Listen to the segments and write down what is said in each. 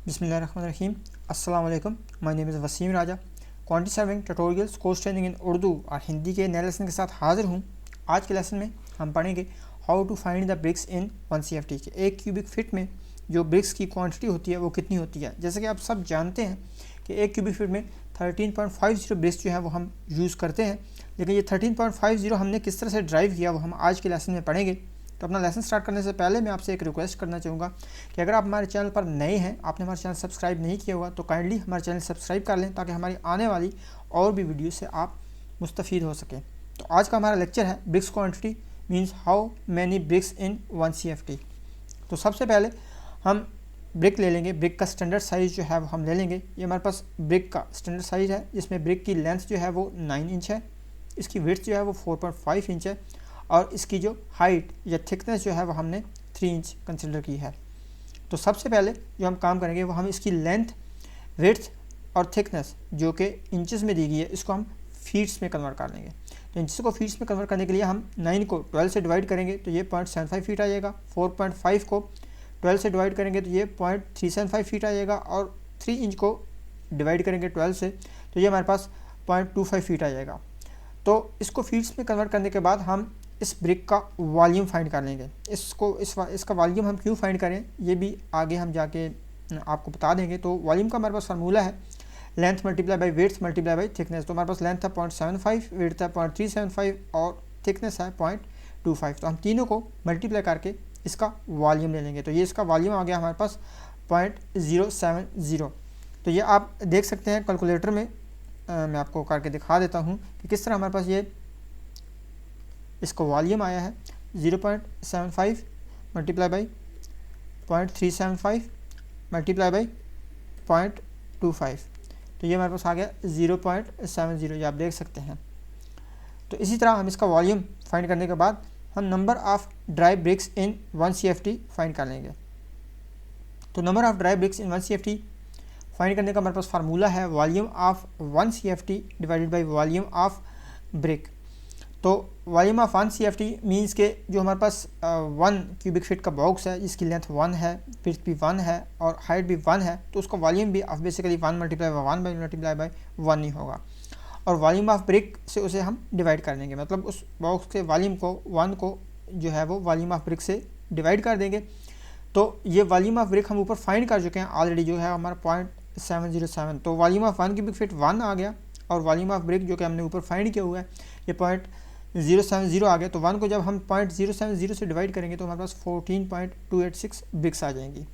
Bismillahirrahmanirrahim. अस्सलाम वालेकुम. My name is Waseem Raja. Quantity surveying tutorials course training in Urdu और हिंदी के नए लेसन के साथ हाजिर हूँ. आज के लेसन में हम पढ़ेंगे how to find the bricks in 1 CFT के एक क्यूबिक फिट में जो ब्रिक्स की क्वांटिटी होती है वो कितनी होती है. जैसे कि आप सब जानते हैं कि एक क्यूबिक फिट में 13.50 ब्रिक्स जो है वो हम यूज़ करते हैं, लेकिन ये 13.50 हमने किस तरह से ड्राइव किया वो हम आज के लेसन में पढ़ेंगे. तो अपना लेसन स्टार्ट करने से पहले मैं आपसे एक रिक्वेस्ट करना चाहूँगा कि अगर आप हमारे चैनल पर नए हैं, आपने हमारे चैनल सब्सक्राइब नहीं किया हुआ, तो काइंडली हमारे चैनल सब्सक्राइब कर लें ताकि हमारी आने वाली और भी वीडियो से आप मुस्तफ़ीद हो सकें. तो आज का हमारा लेक्चर है bricks quantity means how many bricks in 1 CFT. तो सबसे पहले हम ब्रिक ले लेंगे. ब्रिक का स्टैंडर्ड साइज़ जो है वो हम ले लेंगे. ये हमारे पास ब्रिक का स्टैंडर्ड साइज़ है, जिसमें ब्रिक की लेंथ जो है वो 9 इंच है, इसकी विड्थ जो है वो 4.5 इंच है और इसकी जो हाइट या थिकनेस जो है वो हमने 3 इंच कंसिडर की है. तो सबसे पहले जो हम काम करेंगे वो हम इसकी लेंथ, विड्थ और थिकनेस जो कि इंचेस में दी गई है इसको हम फीट्स में कन्वर्ट कर लेंगे. तो इंचेस को फीट्स में कन्वर्ट करने के लिए हम 9 को 12 से डिवाइड करेंगे तो ये 0.75 फीट आ जाएगा. 4.5 को 12 से डिवाइड करेंगे तो ये 0.375 फीट आ जाएगा और 3 इंच को डिवाइड करेंगे 12 से तो ये हमारे पास 0.25 फीट आ जाएगा. तो इसको फीट्स में कन्वर्ट करने के बाद हम इस ब्रिक का वॉल्यूम फाइंड कर लेंगे. इसका वॉल्यूम हम क्यों फाइंड करें ये भी आगे हम जाके आपको बता देंगे. तो वॉल्यूम का हमारे पास फार्मूला है length multiply by width multiply by thickness. तो हमारे पास लेंथ है 0.75, वेट था 0.375 और थिकनेस है 0.25. तो हम तीनों को मल्टीप्लाई करके इसका वॉल्यूम ले लेंगे. तो ये इसका वॉल्यूम आ गया हमारे पास 0.070. तो ये आप देख सकते हैं कैलकुलेटर में. मैं आपको करके दिखा देता हूँ कि किस तरह हमारे पास ये इसका वॉल्यूम आया है. 0.75 मल्टीप्लाई बाई 0.375 मल्टीप्लाई बाई 0.25. तो ये हमारे पास आ गया 0.70. ये आप देख सकते हैं. तो इसी तरह हम इसका वॉल्यूम फाइंड करने के बाद हम number of dry BRICS in 1 CFT find कर लेंगे. तो number of dry BRICS in 1 CFT find करने का हमारे पास फार्मूला है volume of 1 CFT divided by volume of brick. तो वॉल्यूम ऑफ 1 CFT मीन्स के जो हमारे पास 1 क्यूबिक फीट का बॉक्स है जिसकी लेंथ 1 है, विड्थ भी 1 है और हाइट भी 1 है, तो उसका वॉल्यूम भी of basically 1 multiply by 1 by multiply by 1 ही होगा. और वॉल्यूम ऑफ ब्रिक से उसे हम डिवाइड कर देंगे, मतलब उस बॉक्स के वॉल्यूम को 1 को जो है वो वॉल्यूम ऑफ ब्रिक से डिवाइड कर देंगे. तो ये वॉल्यूम ऑफ ब्रिक हम ऊपर फाइंड कर चुके हैं ऑलरेडी, जो है हमारा 0.707. तो वॉल्यूम ऑफ 1 क्यूबिक फीट 1 आ गया और वॉल्यूम ऑफ ब्रिक जो कि हमने ऊपर फाइंड किया हुआ है ये 0.070 आ गया. तो 1 को जब हम 0.070 से डिवाइड करेंगे तो हमारे पास 14.286 ब्रिक्स आ जाएंगी.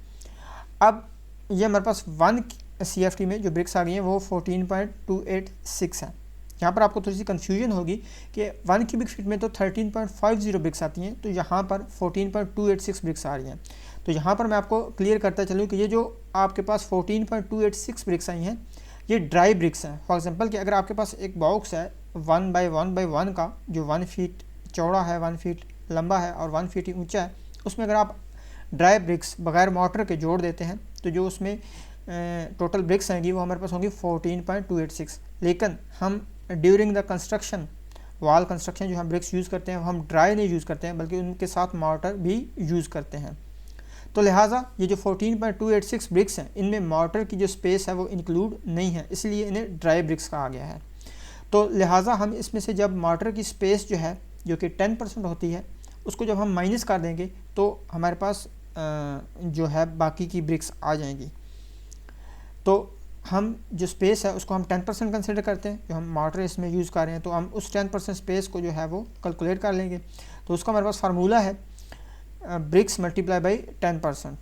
अब ये हमारे पास 1 CFT में जो ब्रिक्स आ गई हैं वो 14.286 है. यहाँ पर आपको थोड़ी सी कन्फ्यूजन होगी कि 1 क्यूबिक फीट में तो 13.50 ब्रिक्स आती हैं, तो यहाँ पर 14.286 ब्रिक्स आ रही हैं. तो यहाँ पर मैं आपको क्लियर करता चलूँ कि ये जो आपके पास 14.286 ब्रिक्स आई हैं ये ड्राई ब्रिक्स हैं. फॉर एग्जांपल कि अगर आपके पास एक बॉक्स है 1 बाई 1 बाई 1 का जो 1 फीट चौड़ा है, 1 फीट लंबा है और 1 फीट ही ऊंचा है, उसमें अगर आप ड्राई ब्रिक्स बगैर मोटर के जोड़ देते हैं तो जो उसमें टोटल ब्रिक्स आएंगी वो हमारे पास होंगी 14.286. लेकिन हम during the construction, wall construction जो हम ब्रिक्स यूज़ करते हैं हम ड्राई नहीं यूज़ करते हैं बल्कि उनके साथ मोटर भी यूज़ करते हैं. तो लिहाजा ये जो 14.286 ब्रिक्स हैं इनमें मोटर की जो स्पेस है वो इंक्लूड नहीं है, इसलिए इन्हें ड्राई ब्रिक्स कहा गया है. तो लिहाजा हम इसमें से जब मोटर की स्पेस जो है जो कि 10% होती है उसको जब हम माइनस कर देंगे तो हमारे पास जो है बाकी की ब्रिक्स आ जाएंगी. तो हम जो स्पेस है उसको हम 10% कंसिडर करते हैं जो हम मोटर इसमें यूज़ कर रहे हैं. तो हम उस 10% स्पेस को जो है वो कैलकुलेट कर लेंगे. तो उसका हमारे पास फार्मूला है ब्रिक्स मल्टीप्लाई बाई 10%.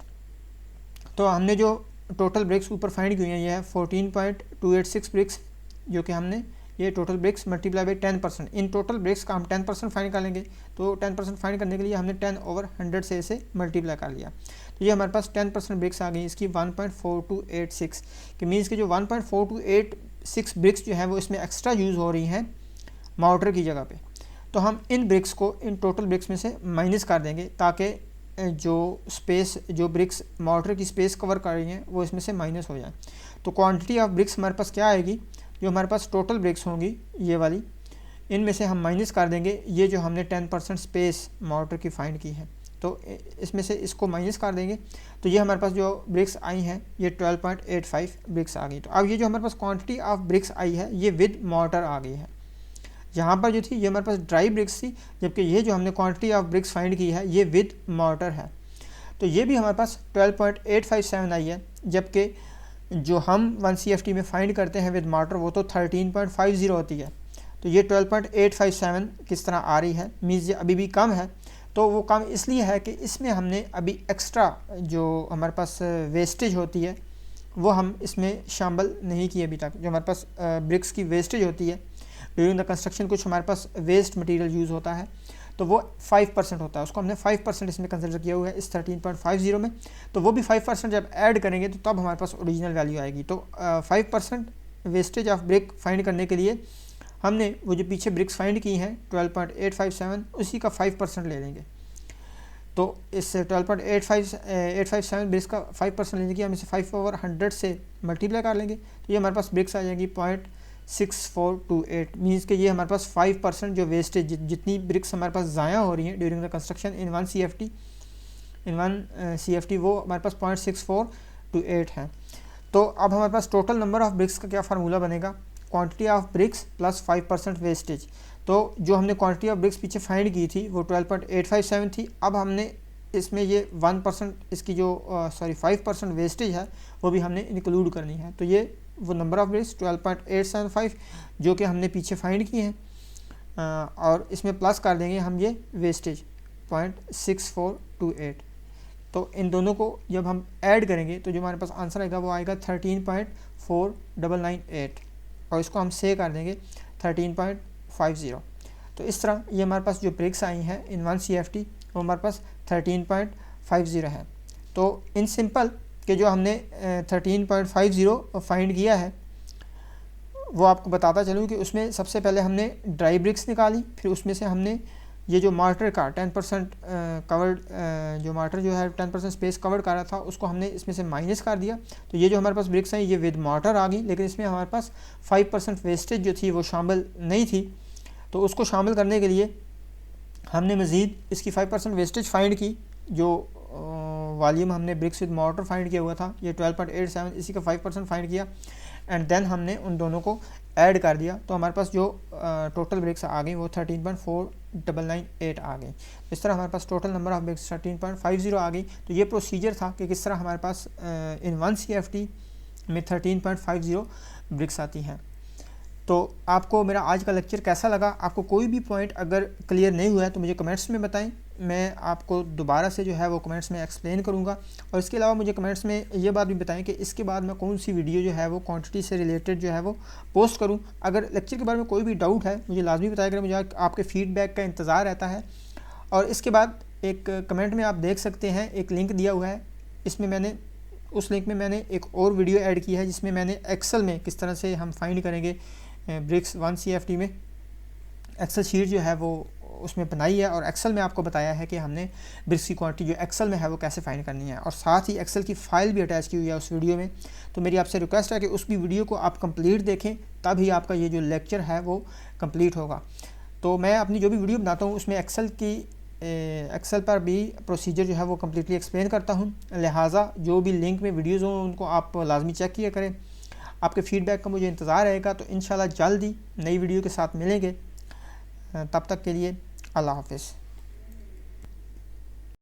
तो हमने जो टोटल ब्रिक्स ऊपर फाइंड की हुई हैं ये है 14.286 ब्रिक्स, जो कि हमने ये टोटल ब्रिक्स मल्टीप्लाई बाई 10%. इन टोटल ब्रिक्स का हम 10% फाइंड कर लेंगे. तो 10% फाइंड करने के लिए हमने 10/100 से इसे मल्टीप्लाई कर लिया. तो ये हमारे पास 10% ब्रिक्स आ गई इसकी 1.4286 कि मीन्स कि जो 1.4286 ब्रिक्स जो है वो इसमें एक्स्ट्रा यूज़ हो रही हैं मोटर की जगह पे. तो हम इन ब्रिक्स को इन टोटल ब्रिक्स में से माइनस कर देंगे ताकि जो ब्रिक्स मोटर की स्पेस कवर कर रही हैं वो इसमें से माइनस हो जाए. तो क्वांटिटी ऑफ ब्रिक्स हमारे पास क्या आएगी, जो हमारे पास टोटल ब्रिक्स होंगी ये वाली, इनमें से हम माइनस कर देंगे ये जो हमने 10% स्पेस मोटर की फाइंड की है. तो इसमें से इसको माइनस कर देंगे तो ये हमारे पास जो ब्रिक्स आई हैं ये 12.85 ब्रिक्स आ गई। तो अब ये जो हमारे पास क्वांटिटी ऑफ ब्रिक्स आई है ये विद मोटर आ गई है। यहाँ पर जो थी ये हमारे पास ड्राई ब्रिक्स थी, जबकि ये जो हमने क्वांटिटी ऑफ ब्रिक्स फाइंड की है ये विद मोटर है। तो ये भी हमारे पास 12.857 आई है, जबकि जो हम 1 CFT में फाइंड करते हैं विद मोटर वो तो 13.50 होती है। तो ये 12.857 किस तरह आ रही है, मीन्स ये अभी भी कम है। तो वो कम इसलिए है कि इसमें हमने अभी एक्स्ट्रा जो हमारे पास वेस्टेज होती है वो हम इसमें शामिल नहीं की अभी तक। जो हमारे पास ब्रिक्स की वेस्टेज होती है ड्यूरिंग द कंस्ट्रक्शन, कुछ हमारे पास वेस्ट मटेरियल यूज़ होता है तो वो 5% होता है, उसको हमने 5% इसमें कंसिडर किया हुआ है इस 13.50 में। तो वो भी 5% जब ऐड करेंगे तो तब हमारे पास ओरिजिनल वैल्यू आएगी। तो 5% वेस्टेज ऑफ ब्रिक फाइंड करने के लिए हमने वो जो पीछे ब्रिक्स फाइंड की हैं 12.857 उसी का 5% ले लेंगे। तो इस 12.857 ब्रिक्स का 5% लेने की हम इसे 5/100 से मल्टीप्लाई कर लेंगे तो ये हमारे पास ब्रिक्स आ जाएगी 0.6428। मीन्स कि ये हमारे पास 5% जो वेस्टेज जितनी ब्रिक्स हमारे पास ज़ाया हो रही हैं during the construction in 1 CFT वो हमारे पास 0.6428 है। तो अब हमारे पास टोटल नंबर ऑफ ब्रिक्स का क्या फार्मूला बनेगा, quantity of BRICS plus 5% wastage. तो जो हमने क्वांटिटी ऑफ ब्रिक्स पीछे फाइंड की थी वो 12.857 थी, अब हमने इसमें ये 1% इसकी जो 5% वेस्टेज है वो भी हमने इंक्लूड करनी है। तो ये वो नंबर ऑफ ब्रिक्स 12.875 जो कि हमने पीछे फाइंड की हैं और इसमें प्लस कर देंगे हम ये वेस्टेज 0.6428। तो इन दोनों को जब हम ऐड करेंगे तो जो हमारे पास आंसर आएगा वो आएगा 13.4998 और इसको हम से कर देंगे 13.50। तो इस तरह ये हमारे पास जो ब्रिक्स आई हैं इन 1 CFT वो हमारे पास 13.50 है। तो इन सिंपल कि जो हमने 13.50 फाइंड किया है वो आपको बताता चलूँ कि उसमें सबसे पहले हमने ड्राई ब्रिक्स निकाली, फिर उसमें से हमने ये जो मार्टर का 10% कवर्ड जो मार्टर जो है 10% स्पेस कवर्ड कर रहा था उसको हमने इसमें से माइनस कर दिया। तो ये जो हमारे पास ब्रिक्स हैं ये विद मार्टर आ गई, लेकिन इसमें हमारे पास 5% वेस्टेज जो थी वो शामिल नहीं थी। तो उसको शामिल करने के लिए हमने मज़ीद इसकी 5% वेस्टेज फाइंड की। जो वॉल्यूम हमने ब्रिक्स विद मार्टर फाइंड किया हुआ था ये 12.87, इसी का 5% फाइंड किया एंड देन हमने उन दोनों को ऐड कर दिया। तो हमारे पास जो टोटल ब्रिक्स आ गई वो 13.4998 आ गई। इस तरह हमारे पास टोटल नंबर ऑफ ब्रिक्स 13.50 आ गई। तो ये प्रोसीजर था कि किस तरह हमारे पास इन 1 CFT में 13.50 ब्रिक्स आती हैं। तो आपको मेरा आज का लेक्चर कैसा लगा, आपको कोई भी पॉइंट अगर क्लियर नहीं हुआ है तो मुझे कमेंट्स में बताएं, मैं आपको दोबारा से जो है वो कमेंट्स में एक्सप्लेन करूंगा। और इसके अलावा मुझे कमेंट्स में ये बात भी बताएं कि इसके बाद मैं कौन सी वीडियो जो है वो क्वांटिटी से रिलेटेड जो है वो पोस्ट करूं। अगर लेक्चर के बारे में कोई भी डाउट है मुझे लाजमी बताया करें, मुझे आपके फीडबैक का इंतज़ार रहता है। और इसके बाद एक कमेंट में आप देख सकते हैं एक लिंक दिया हुआ है, इसमें मैंने उस लिंक में मैंने एक और वीडियो ऐड की है जिसमें मैंने एक्सेल में किस तरह से हम फाइंड करेंगे ब्रिक्स 1 CFT में एक्सेल शीट जो है वो उसमें बनाई है और एक्सेल में आपको बताया है कि हमने ब्रिक्स की क्वांटिटी जो एक्सेल में है वो कैसे फाइंड करनी है और साथ ही एक्सेल की फ़ाइल भी अटैच की हुई है उस वीडियो में। तो मेरी आपसे रिक्वेस्ट है कि उस भी वीडियो को आप कंप्लीट देखें, तभी आपका ये जो लेक्चर है वो कंप्लीट होगा। तो मैं अपनी जो भी वीडियो बनाता हूँ उसमें एक्सेल पर भी प्रोसीजर जो है वो कम्प्लीटली एक्सप्लेन करता हूँ, लिहाजा जो भी लिंक में वीडियोज़ हों उनको आप लाजमी चेक किया करें। आपके फ़ीडबैक का मुझे इंतज़ार रहेगा। तो इंशाल्लाह जल्द ही नई वीडियो के साथ मिलेंगे, तब तक के लिए अल्लाह हाफ़िज़।